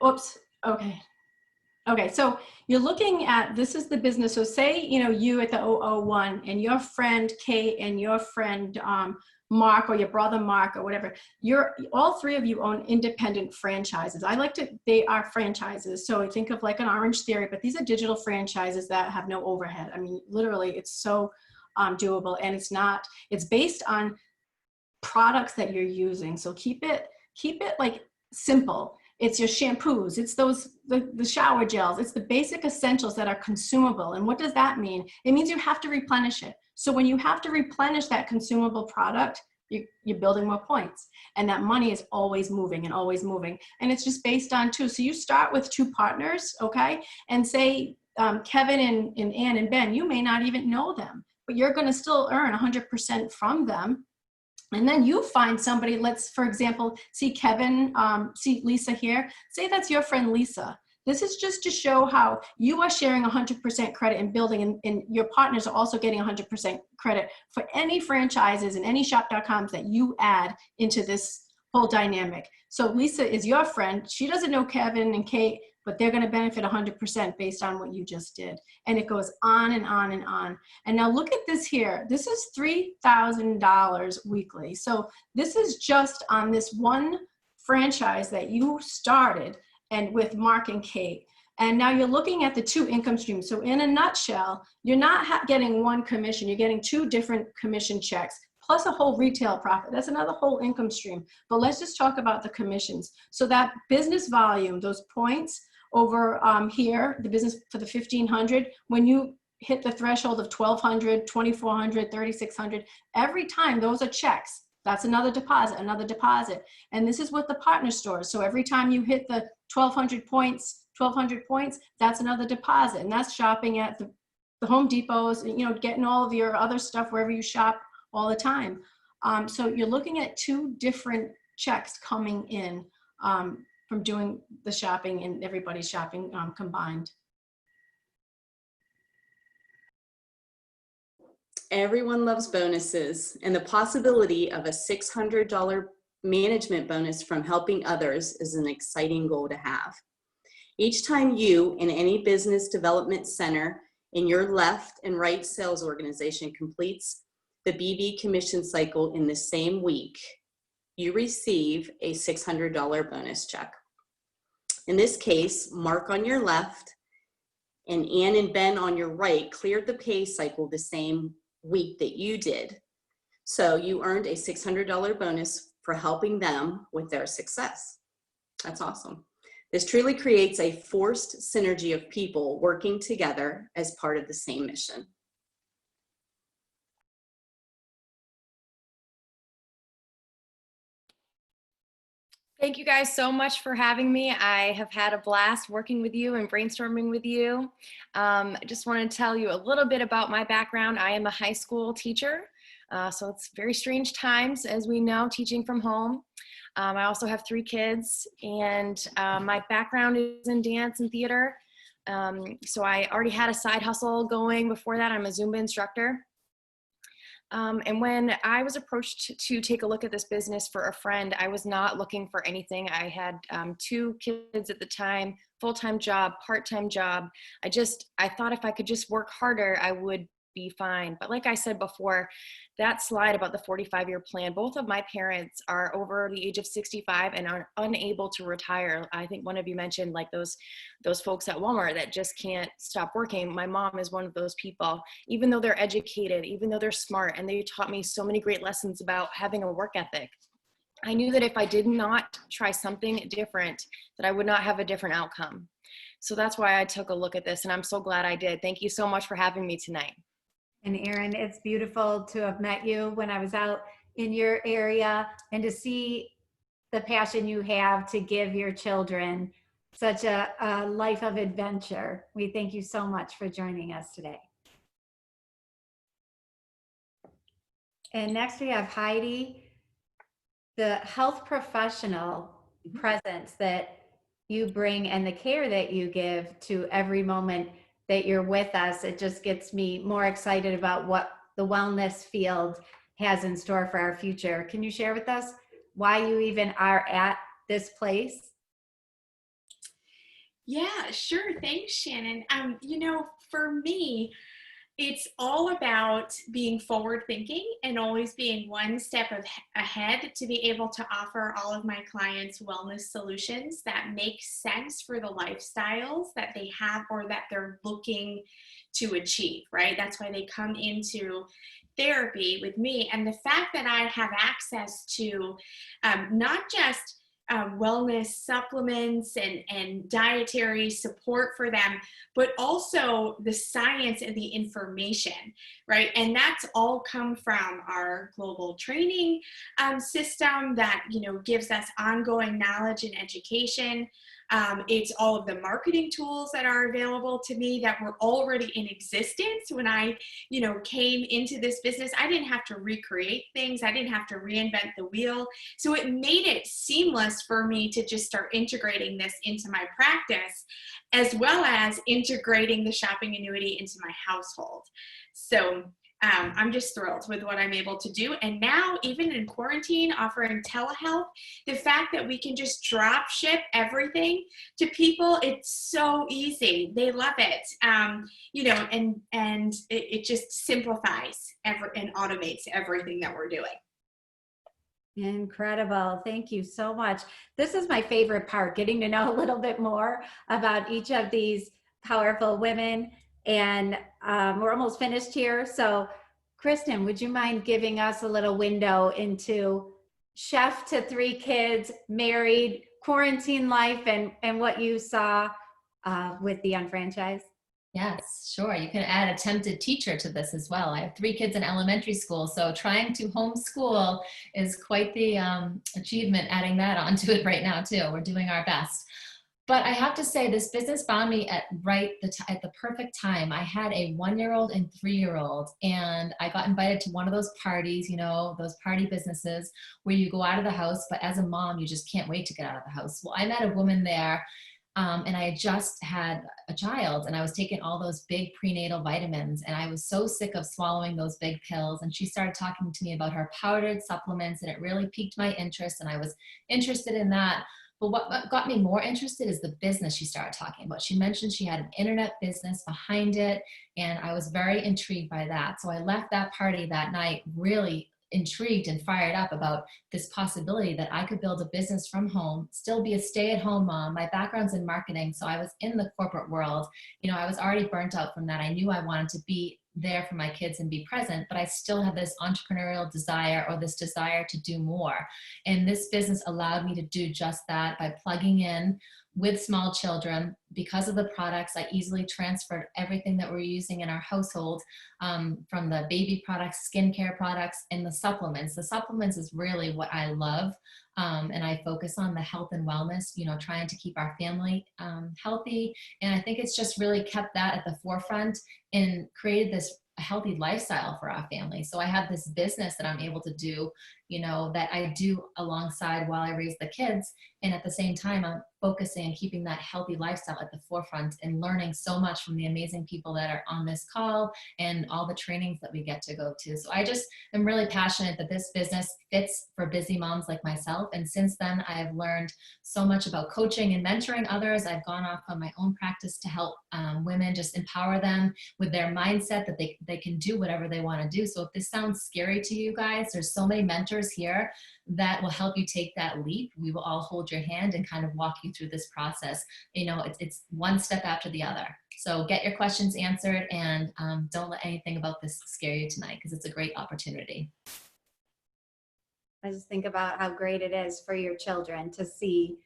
Oops. Okay. Okay. So you're looking at, this is the business. So say, you know, you at the 001 and your friend Kate and your friend Mark, or your brother Mark, or whatever, all three of you own independent franchises. They are franchises. So I think of like an Orange Theory, but these are digital franchises that have no overhead. I mean, literally, it's so doable, and it's based on products that you're using. So keep it like simple. It's your shampoos, it's the shower gels, it's the basic essentials that are consumable. And what does that mean? It means you have to replenish it. So when you have to replenish that consumable product, you're building more points, and that money is always moving and always moving. And it's just based on two. So you start with two partners, okay? And say Kevin and Ann and Ben, you may not even know them, but you're gonna still earn 100% from them. And then you find somebody, let's, for example, see Kevin, see Lisa here. Say that's your friend Lisa. This is just to show how you are sharing 100% credit in building, and your partners are also getting 100% credit for any franchises and any shop.coms that you add into this whole dynamic. So Lisa is your friend. She doesn't know Kevin and Kate, but they're going to benefit 100% based on what you just did. And it goes on and on and on. And now look at this here. This is $3,000 weekly. So this is just on this one franchise that you started, and with Mark and Kate. And now you're looking at the two income streams. So in a nutshell, you're not getting one commission, you're getting two different commission checks, plus a whole retail profit. That's another whole income stream. But let's just talk about the commissions. So that business volume, those points over here, the business for the 1,500, when you hit the threshold of 1,200, 2,400, 3,600, every time those are checks. That's another deposit, another deposit. And this is with the partner stores. So every time you hit the 1,200 points, that's another deposit. And that's shopping at the Home Depots, getting all of your other stuff wherever you shop all the time. So you're looking at two different checks coming in from doing the shopping and everybody's shopping combined. Everyone loves bonuses, and the possibility of a $600 management bonus from helping others is an exciting goal to have. Each time you in any business development center in your left and right sales organization completes the BV commission cycle in the same week, you receive a $600 bonus check. In this case, Mark on your left and Ann and Ben on your right cleared the pay cycle the same week that you did. So you earned a $600 bonus for helping them with their success. That's awesome. This truly creates a forced synergy of people working together as part of the same mission. Thank you guys so much for having me. I have had a blast working with you and brainstorming with you. I just want to tell you a little bit about my background. I am a high school teacher, so it's very strange times, as we know, teaching from home. I also have 3 kids, and my background is in dance and theater. So I already had a side hustle going before that. I'm a Zumba instructor. And when I was approached to take a look at this business for a friend, I was not looking for anything. I had 2 kids at the time, full-time job, part-time job. I thought if I could just work harder, I would be fine. But like I said before, that slide about the 45-year plan, both of my parents are over the age of 65 and are unable to retire. I think one of you mentioned like those folks at Walmart that just can't stop working. My mom is one of those people. Even though they're educated, even though they're smart, and they taught me so many great lessons about having a work ethic, I knew that if I did not try something different, that I would not have a different outcome. So that's why I took a look at this, and I'm so glad I did. Thank you so much for having me tonight. And Erin, it's beautiful to have met you when I was out in your area and to see the passion you have to give your children such a life of adventure. We thank you so much for joining us today. And next we have Heidi, the health professional presence that you bring and the care that you give to every moment that you're with us. It just gets me more excited about what the wellness field has in store for our future. Can you share with us why you even are at this place? Yeah, sure. Thanks, Shannon. For me, it's all about being forward thinking and always being one step ahead to be able to offer all of my clients wellness solutions that make sense for the lifestyles that they have or that they're looking to achieve, right? That's why they come into therapy with me. And the fact that I have access to not just wellness supplements and dietary support for them, but also the science and the information, right? And that's all come from our global training system that, gives us ongoing knowledge and education. It's all of the marketing tools that are available to me that were already in existence when I, came into this business. I didn't have to recreate things. I didn't have to reinvent the wheel. So it made it seamless for me to just start integrating this into my practice, as well as integrating the shopping annuity into my household. So I'm just thrilled with what I'm able to do. And now, even in quarantine, offering telehealth, the fact that we can just drop ship everything to people, it's so easy. They love it. And it just simplifies and automates everything that we're doing. Incredible. Thank you so much. This is my favorite part, getting to know a little bit more about each of these powerful women. And we're almost finished here. So, Kristen, would you mind giving us a little window into chef to 3 kids, married, quarantine life, and what you saw with the Unfranchise? Yes, sure. You can add attempted teacher to this as well. I have 3 kids in elementary school, so trying to homeschool is quite the achievement, adding that onto it right now too. We're doing our best. But I have to say, this business found me at at the perfect time. I had a 1-year-old and 3-year-old, and I got invited to one of those parties, you know, those party businesses where you go out of the house, but as a mom, you just can't wait to get out of the house. Well, I met a woman there, and I had just had a child, and I was taking all those big prenatal vitamins, and I was so sick of swallowing those big pills. And she started talking to me about her powdered supplements, and it really piqued my interest, and I was interested in that. But what got me more interested is the business she started talking about. She mentioned she had an internet business behind it, and I was very intrigued by that. So I left that party that night really intrigued and fired up about this possibility that I could build a business from home, still be a stay-at-home mom. My background's in marketing, so I was in the corporate world. You know, I was already burnt out from that. I knew I wanted to be there for my kids and be present, but I still had this entrepreneurial desire, or this desire to do more. And this business allowed me to do just that by plugging in with small children. Because of the products, I easily transferred everything that we're using in our household, from the baby products, skincare products, and the supplements. The supplements is really what I love. And I focus on the health and wellness, you know, trying to keep our family healthy. And I think it's just really kept that at the forefront and created this healthy lifestyle for our family. So I have this business that I'm able to do, you know, that I do alongside while I raise the kids. And at the same time, I'm focusing and keeping that healthy lifestyle at the forefront and learning so much from the amazing people that are on this call and all the trainings that we get to go to. So I just am really passionate that this business fits for busy moms like myself. And since then, I have learned so much about coaching and mentoring others. I've gone off on my own practice to help women, just empower them with their mindset that they can do whatever they want to do. So if this sounds scary to you guys, there's so many mentors here that will help you take that leap. We will all hold your hand and kind of walk you through this process. You know, it's one step after the other. So get your questions answered, and don't let anything about this scare you tonight, because it's a great opportunity. I just think about how great it is for your children to see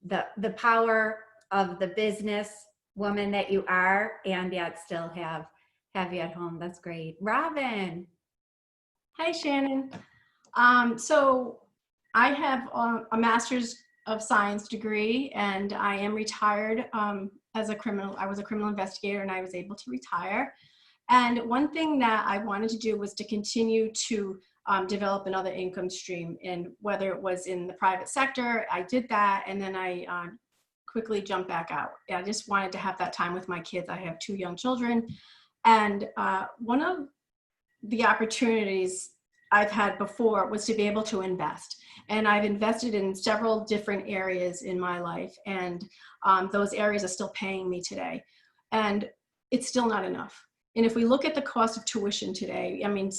the power of the business woman that you are, and yet still have you at home. That's great. Robin. Hi, Shannon. So I have a master's of science degree, and I am retired as a criminal. I was a criminal investigator, and I was able to retire. And one thing that I wanted to do was to continue to develop another income stream, and whether it was in the private sector, I did that, and then I quickly jumped back out. I just wanted to have that time with my kids. I have 2 young children, and one of the opportunities I've had before was to be able to invest. And I've invested in several different areas in my life, and those areas are still paying me today. And it's still not enough. And if we look at the cost of tuition today, I mean,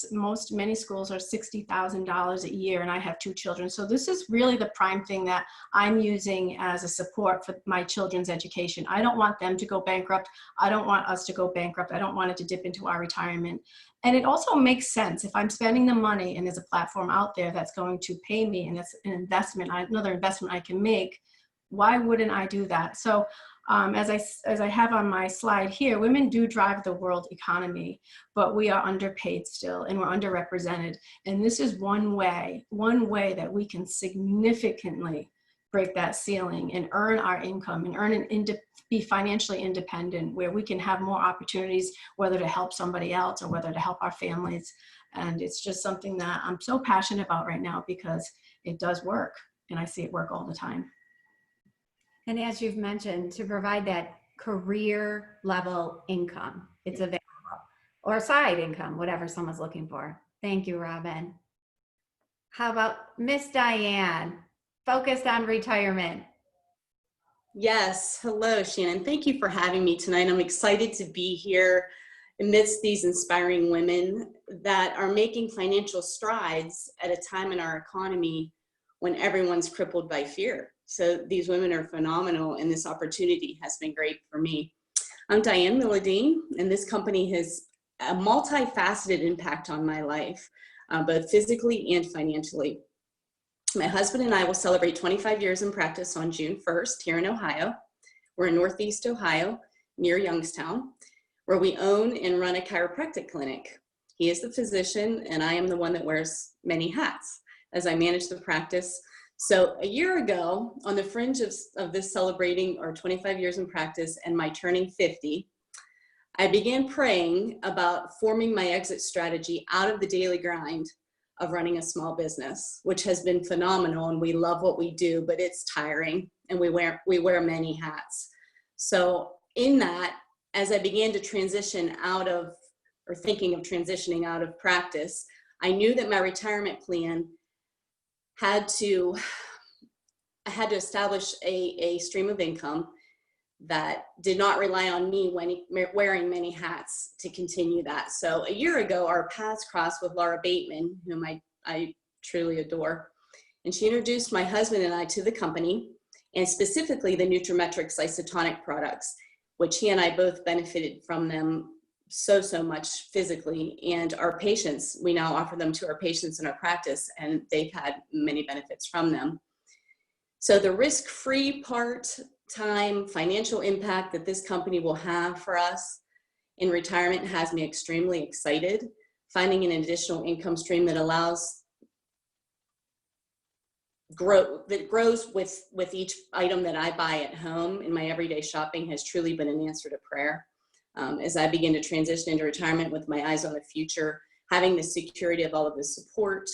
many schools are $60,000 a year, and I have 2 children. So this is really the prime thing that I'm using as a support for my children's education. I don't want them to go bankrupt. I don't want us to go bankrupt. I don't want it to dip into our retirement. And it also makes sense if I'm spending the money and there's a platform out there that's going to pay me, and it's an investment, another investment I can make. Why wouldn't I do that? So as I have on my slide here, women do drive the world economy, but we are underpaid still, and we're underrepresented. And this is one way that we can significantly break that ceiling and earn our income and be financially independent, where we can have more opportunities, whether to help somebody else or whether to help our families. And it's just something that I'm so passionate about right now, because it does work, and I see it work all the time. And as you've mentioned, to provide that career level income, it's available, or side income, whatever someone's looking for. Thank you, Robin. How about Miss Diane, focused on retirement? Yes. Hello, Shannon. Thank you for having me tonight. I'm excited to be here. amidst these inspiring women that are making financial strides at a time in our economy when everyone's crippled by fear. So these women are phenomenal, and this opportunity has been great for me. I'm Diane Milladine, and this company has a multifaceted impact on my life, both physically and financially. My husband and I will celebrate 25 years in practice on June 1st here in Ohio. We're in Northeast Ohio, near Youngstown, where we own and run a chiropractic clinic. He is the physician, and I am the one that wears many hats as I manage the practice. So a year ago, on the fringe of this celebrating our 25 years in practice and my turning 50, I began praying about forming my exit strategy out of the daily grind of running a small business, which has been phenomenal, and we love what we do, but it's tiring, and we wear many hats. So in that, as I began to transition out of, or thinking of transitioning out of practice, I knew that my retirement plan I had to establish a stream of income that did not rely on me wearing many hats to continue that. So a year ago, our paths crossed with Laura Bateman, whom I truly adore. And she introduced my husband and I to the company, and specifically the Nutrimetrics isotonic products, which he and I both benefited from them so much physically. And our patients, we now offer them to our patients in our practice, and they've had many benefits from them. So the risk-free part-time financial impact that this company will have for us in retirement has me extremely excited. Finding an additional income stream that allows grows with each item that I buy at home in my everyday shopping has truly been an answer to prayer. As I begin to transition into retirement with my eyes on the future, having the security of all of the support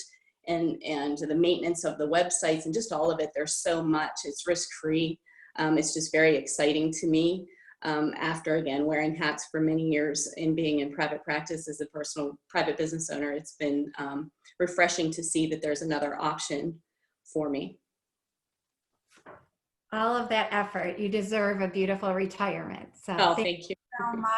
and the maintenance of the websites and just all of it, there's so much. It's risk-free. It's just very exciting to me. After, again, wearing hats for many years and being in private practice as a personal private business owner, it's been refreshing to see that there's another option for me. All of that effort, you deserve a beautiful retirement. So Thank you so much.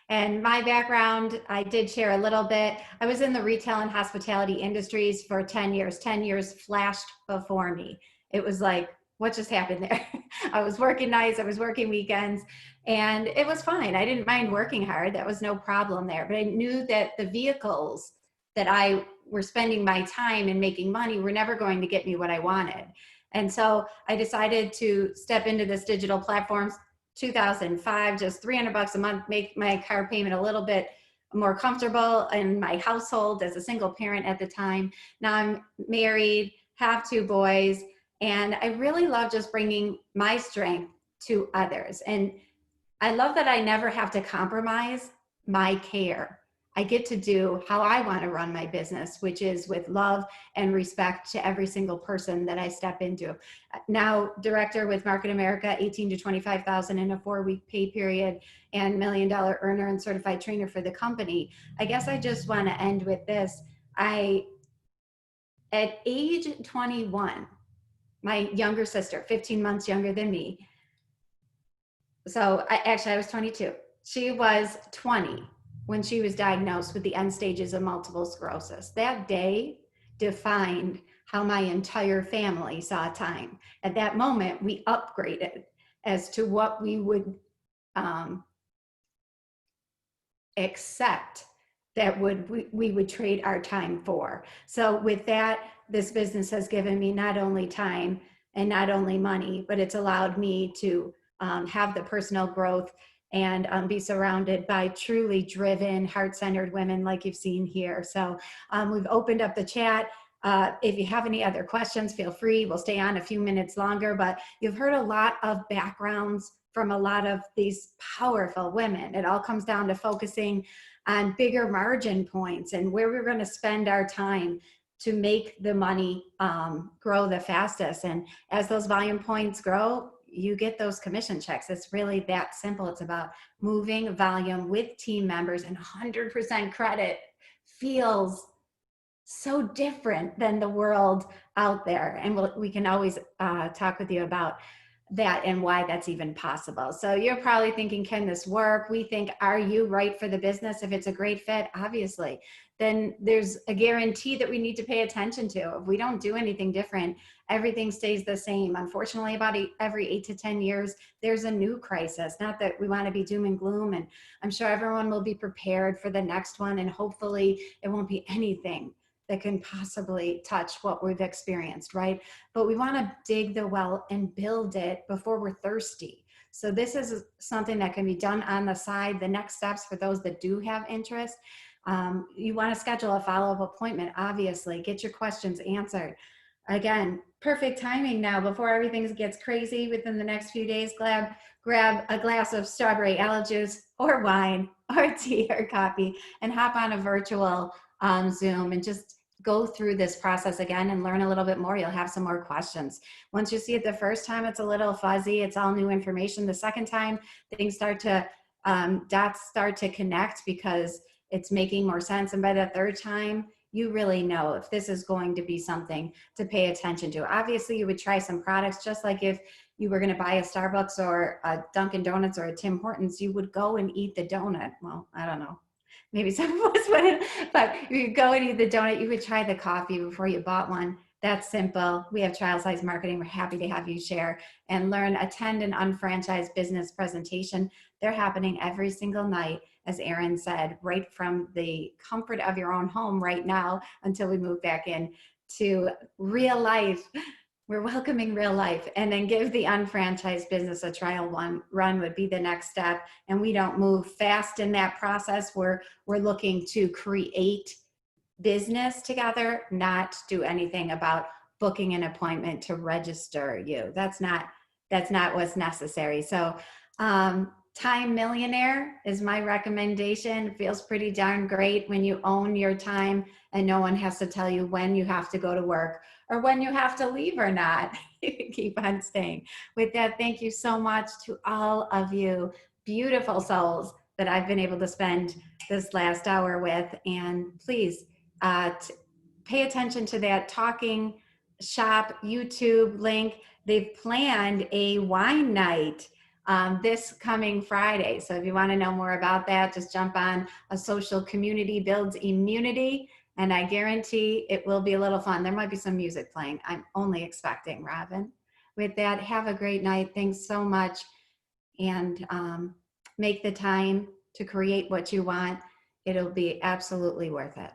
And my background, I did share a little bit. I was in the retail and hospitality industries for 10 years. 10 years flashed before me. It was like, what just happened there? I was working nights, I was working weekends, and it was fine. I didn't mind working hard. That was no problem there. But I knew that the vehicles that I were spending my time and making money were never going to get me what I wanted. And so I decided to step into this digital platforms. 2005, just $300 a month, make my car payment a little bit more comfortable in my household as a single parent at the time. Now I'm married, have 2 boys, and I really love just bringing my strength to others. And I love that I never have to compromise my care. I get to do how I want to run my business, which is with love and respect to every single person that I step into. Now, director with Market America, 18 to 25,000 in a 4-week pay period, and $1 million earner and certified trainer for the company. I guess I just want to end with this. At age 21, my younger sister, 15 months younger than me. So I was 22. She was 20 when she was diagnosed with the end stages of multiple sclerosis. That day defined how my entire family saw time. At that moment, we upgraded as to what we would accept that we would trade our time for. So with that, this business has given me not only time and not only money, but it's allowed me to have the personal growth and be surrounded by truly driven, heart-centered women like you've seen here. So we've opened up the chat. If you have any other questions, feel free. We'll stay on a few minutes longer, but you've heard a lot of backgrounds from a lot of these powerful women. It all comes down to focusing on bigger margin points and where we're going to spend our time to make the money grow the fastest. And as those volume points grow, you get those commission checks. It's really that simple. It's about moving volume with team members, and 100% credit feels so different than the world out there. And we can always talk with you about that and why that's even possible. So you're probably thinking, can this work? We think, are you right for the business? If it's a great fit, obviously, then there's a guarantee that we need to pay attention to. If we don't do anything different, everything stays the same. Unfortunately, about every 8 to 10 years, there's a new crisis. Not that we want to be doom and gloom, and I'm sure everyone will be prepared for the next one, and hopefully it won't be anything that can possibly touch what we've experienced, right? But we want to dig the well and build it before we're thirsty. So this is something that can be done on the side. The next steps for those that do have interest, you want to schedule a follow-up appointment, obviously, get your questions answered. Again, perfect timing now before everything gets crazy within the next few days. Grab a glass of strawberry aloe juice or wine or tea or coffee and hop on a virtual Zoom and just go through this process again and learn a little bit more. You'll have some more questions. Once you see it the first time, it's a little fuzzy. It's all new information. The second time, things start to, dots start to connect because it's making more sense. And by the third time, you really know if this is going to be something to pay attention to. Obviously, you would try some products, just like if you were going to buy a Starbucks or a Dunkin' Donuts or a Tim Hortons, you would go and eat the donut. Well, I don't know. Maybe some of us wouldn't, but if you go and eat the donut, you would try the coffee before you bought one. That's simple. We have Trial Size Marketing. We're happy to have you share and learn, attend an unfranchised business presentation. They're happening every single night, as Erin said, right from the comfort of your own home right now until we move back in to real life. We're welcoming real life, and then give the unfranchised business a trial run would be the next step. And we don't move fast in that process. We're looking to create business together, not do anything about booking an appointment to register you. That's not what's necessary. So Time Millionaire is my recommendation. It feels pretty darn great when you own your time and no one has to tell you when you have to go to work or when you have to leave or not. You can keep on staying. With that, thank you so much to all of you beautiful souls that I've been able to spend this last hour with. And please pay attention to that Talking Shop YouTube link. They've planned a wine night this coming Friday. So if you want to know more about that, just jump on A Social Community Builds Immunity, and I guarantee it will be a little fun. There might be some music playing. I'm only expecting, Robin. With that, have a great night. Thanks so much. And make the time to create what you want. It'll be absolutely worth it.